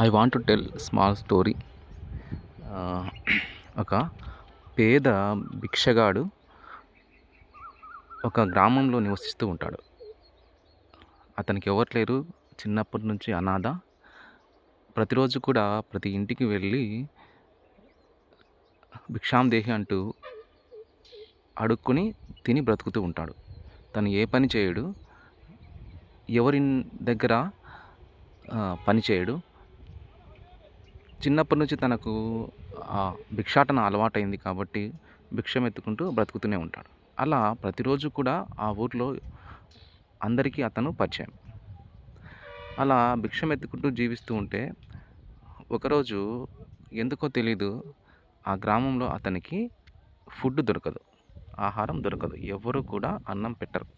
I want to tell small story. ఒక పేద భిక్షగాడు ఒక గ్రామంలో నివసిస్తూ ఉంటాడు. అతనికి ఎవరు లేరు. చిన్నప్పటి నుంచి అనాథ. ప్రతిరోజు కూడా ప్రతి ఇంటికి వెళ్ళి భిక్షాందేహి అంటూ అడుక్కొని తిని బ్రతుకుతూ ఉంటాడు. తను ఏ పని చేయడు. ఎవరి దగ్గర పని చేయడు. చిన్నప్పటి నుంచి తనకు భిక్షాటన అలవాటైంది కాబట్టి భిక్షం ఎత్తుకుంటూ బ్రతుకుతూనే ఉంటాడు. అలా ప్రతిరోజు కూడా ఆ ఊర్లో అందరికీ అతను పరిచయం. అలా భిక్షం ఎత్తుకుంటూ జీవిస్తూ ఉంటే ఒకరోజు ఎందుకో తెలీదు, ఆ గ్రామంలో అతనికి ఫుడ్ దొరకదు, ఆహారం దొరకదు. ఎవరు కూడా అన్నం పెట్టరు.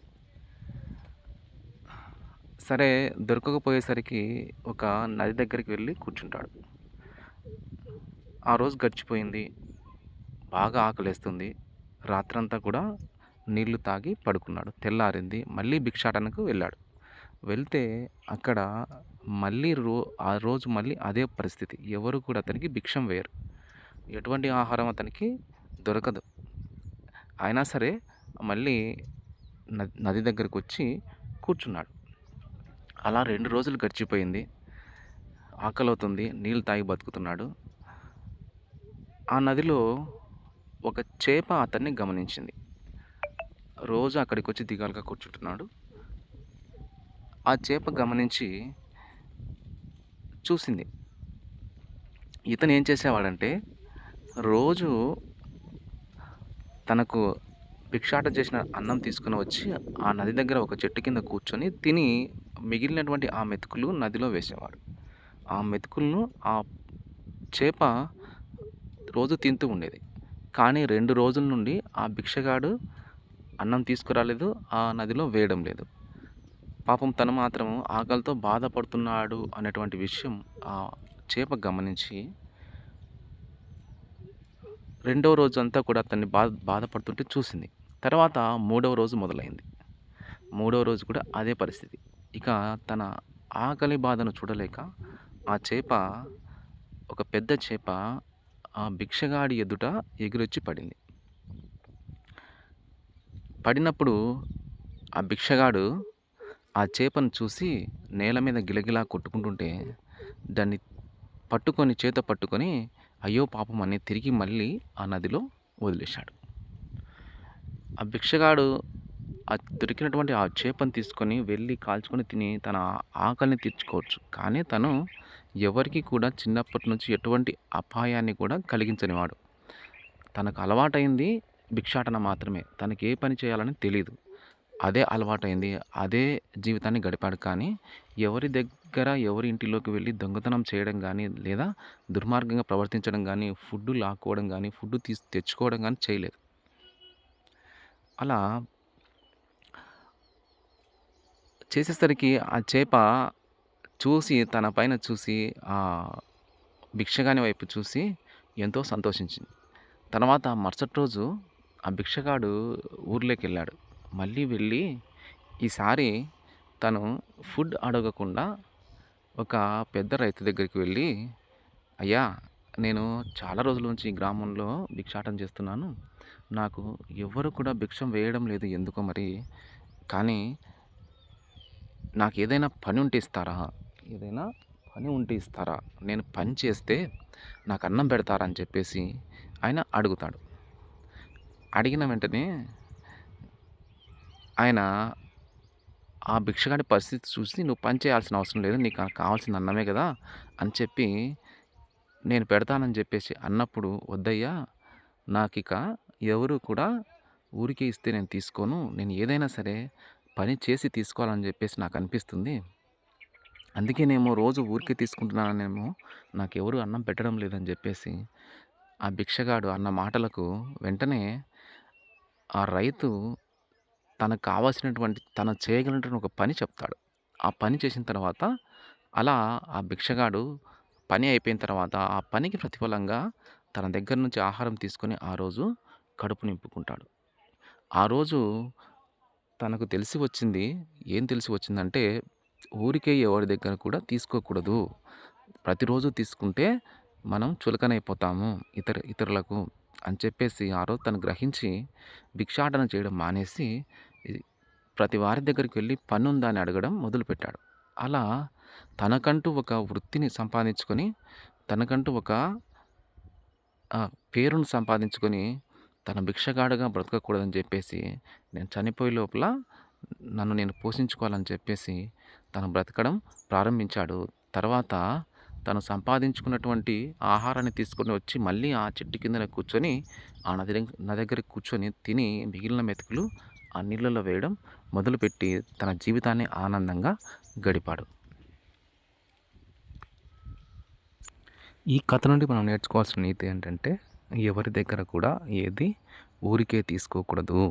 సరే, దొరకకపోయేసరికి ఒక నది దగ్గరికి వెళ్ళి కూర్చుంటాడు. ఆ రోజు గడిచిపోయింది. బాగా ఆకలేస్తుంది. రాత్రంతా కూడా నీళ్లు తాగి పడుకున్నాడు. తెల్లారింది. మళ్ళీ భిక్షాటనకు వెళ్ళాడు. వెళ్తే అక్కడ మళ్ళీ ఆ రోజు మళ్ళీ అదే పరిస్థితి. ఎవరు కూడా అతనికి భిక్షం వేయరు. ఎటువంటి ఆహారం అతనికి దొరకదు. అయినా సరే మళ్ళీ నది దగ్గరకు వచ్చి కూర్చున్నాడు. అలా 2 రోజులు గడిచిపోయింది. ఆకలవుతుంది. నీళ్ళు తాగి బతుకుతున్నాడు. ఆ నదిలో ఒక చేప అతన్ని గమనించింది. రోజు అక్కడికి వచ్చి దిగాలుగా కూర్చుంటున్నాడు. ఆ చేప గమనించి చూసింది. ఇతను ఏం చేసేవాడంటే రోజు తనకు భిక్షాటన చేసిన అన్నం తీసుకుని వచ్చి ఆ నది దగ్గర ఒక చెట్టు కింద కూర్చొని తిని మిగిలినటువంటి ఆ మెతుకులు నదిలో వేసేవాడు. ఆ మెతుకులను ఆ చేప రోజు తింటూ ఉండేది. కానీ 2 రోజుల నుండి ఆ భిక్షగాడు అన్నం తీసుకురాలేదు, ఆ నదిలో వేయడం లేదు. పాపం తను మాత్రం ఆకలితో బాధపడుతున్నాడు అనేటువంటి విషయం ఆ చేప గమనించి రెండవ రోజు అంతా కూడా అతన్ని బాధపడుతుంటే చూసింది. తర్వాత 3వ రోజు మొదలైంది. 3వ రోజు కూడా అదే పరిస్థితి. ఇక తన ఆకలి బాధను చూడలేక ఆ చేప, ఒక పెద్ద చేప ఆ భిక్షగాడి ఎదుట ఎగిరొచ్చి పడింది. పడినప్పుడు ఆ భిక్షగాడు ఆ చేపను చూసి నేల మీద గిలగిలా కొట్టుకుంటుంటే దాన్ని చేత పట్టుకొని అయ్యో పాపం అని తిరిగి మళ్ళీ ఆ నదిలో వదిలేశాడు. ఆ భిక్షగాడు దొరికినటువంటి ఆ చేపను తీసుకొని వెళ్ళి కాల్చుకొని తిని తన ఆకలిని తీర్చుకోవచ్చు. కానీ తను ఎవరికి కూడా చిన్నప్పటి నుంచి ఎటువంటి అపాయాన్ని కూడా కలిగించనివాడు. తనకు అలవాటైంది భిక్షాటన మాత్రమే. తనకి ఏ పని చేయాలని తెలీదు. అదే అలవాటైంది. అదే జీవితాన్ని గడిపాడు. కానీ ఎవరి ఇంటిలోకి వెళ్ళి దొంగతనం చేయడం కానీ, లేదా దుర్మార్గంగా ప్రవర్తించడం కానీ, ఫుడ్ లాక్కోవడం కానీ, ఫుడ్ తెచ్చుకోవడం కానీ చేయలేదు. అలా చేసేసరికి ఆ చేప చూసి, తన పైన చూసి, ఆ భిక్షగాని వైపు చూసి ఎంతో సంతోషించింది. తర్వాత మరుసటి రోజు ఆ భిక్షగాడు ఊర్లోకెళ్ళాడు. మళ్ళీ వెళ్ళి ఈసారి తను ఫుడ్ అడగకుండా ఒక పెద్ద రైతు దగ్గరికి వెళ్ళి, అయ్యా, నేను చాలా రోజుల నుంచి ఈ గ్రామంలో భిక్షాటన చేస్తున్నాను. నాకు ఎవ్వరు కూడా భిక్షం వేయడం లేదు ఎందుకో మరి. కానీ నాకు ఏదైనా పని ఉంటే ఇస్తారా? ఏదైనా పని ఉంటే ఇస్తారా? నేను పని చేస్తే నాకు అన్నం పెడతారా అని చెప్పేసి ఆయన అడుగుతాడు. అడిగిన వెంటనే ఆయన ఆ భిక్షగాడి పరిస్థితి చూసి, నువ్వు పని చేయాల్సిన అవసరం లేదు, నీకు కావాల్సిన అన్నమే కదా అని చెప్పి నేను పెడతానని చెప్పేసి అన్నప్పుడు, వద్దయ్యా, నాకిక ఎవరు కూడా ఊరికే ఇస్తే నేను తీసుకోను. నేను ఏదైనా సరే పని చేసి తీసుకోవాలని చెప్పేసి నాకు అనిపిస్తుంది. అందుకేనేమో రోజు ఊరికే తీసుకుంటున్నానేమో, నాకెవరు అన్నం పెట్టడం లేదని చెప్పేసి ఆ భిక్షగాడు అన్న మాటలకు వెంటనే ఆ రైతు తనకు కావాల్సినటువంటి, తను చేయగలిగినటువంటి ఒక పని చెప్తాడు. ఆ పని చేసిన తర్వాత అలా ఆ భిక్షగాడు పని అయిపోయిన తర్వాత ఆ పనికి ప్రతిఫలంగా తన దగ్గర నుంచి ఆహారం తీసుకొని ఆ రోజు కడుపు నింపుకుంటాడు. ఆ రోజు తనకు తెలిసి వచ్చింది. ఏం తెలిసి వచ్చిందంటే, ఊరికే ఎవరి దగ్గర కూడా తీసుకోకూడదు. ప్రతిరోజు తీసుకుంటే మనం చులకనైపోతాము ఇతరులకు అని చెప్పేసి ఆ రోజు తను గ్రహించి భిక్షాటన చేయడం మానేసి ఈ ప్రతి వారి దగ్గరికి వెళ్లి పనుందా అని అడగడం మొదలుపెట్టాడు. అలా తనకంటూ ఒక వృత్తిని సంపాదించుకొని, తనకంటూ ఒక పేరును సంపాదించుకొని, తను భిక్షగాడుగా బ్రతకకూడదని చెప్పేసి, నేను చనిపోయే లోపల నన్ను నేను పోషించుకోవాలని చెప్పేసి, తను బ్రతకడం ప్రారంభించాడు. తర్వాత తను సంపాదించుకున్నటువంటి ఆహారాన్ని తీసుకొని వచ్చి మళ్ళీ ఆ చెట్టు కిందన కూర్చొని, నా దగ్గర కూర్చొని తిని మిగిలిన మెతుకులు ఆ నీళ్ళలో వేయడం మొదలుపెట్టి, తన జీవితాన్ని ఆనందంగా గడిపాడు. ఈ కథ నుండి మనం నేర్చుకోవాల్సిన నీతి ఏంటంటే, ఎవరి దగ్గర కూడా ఏది ఊరికే తీసుకోకూడదు.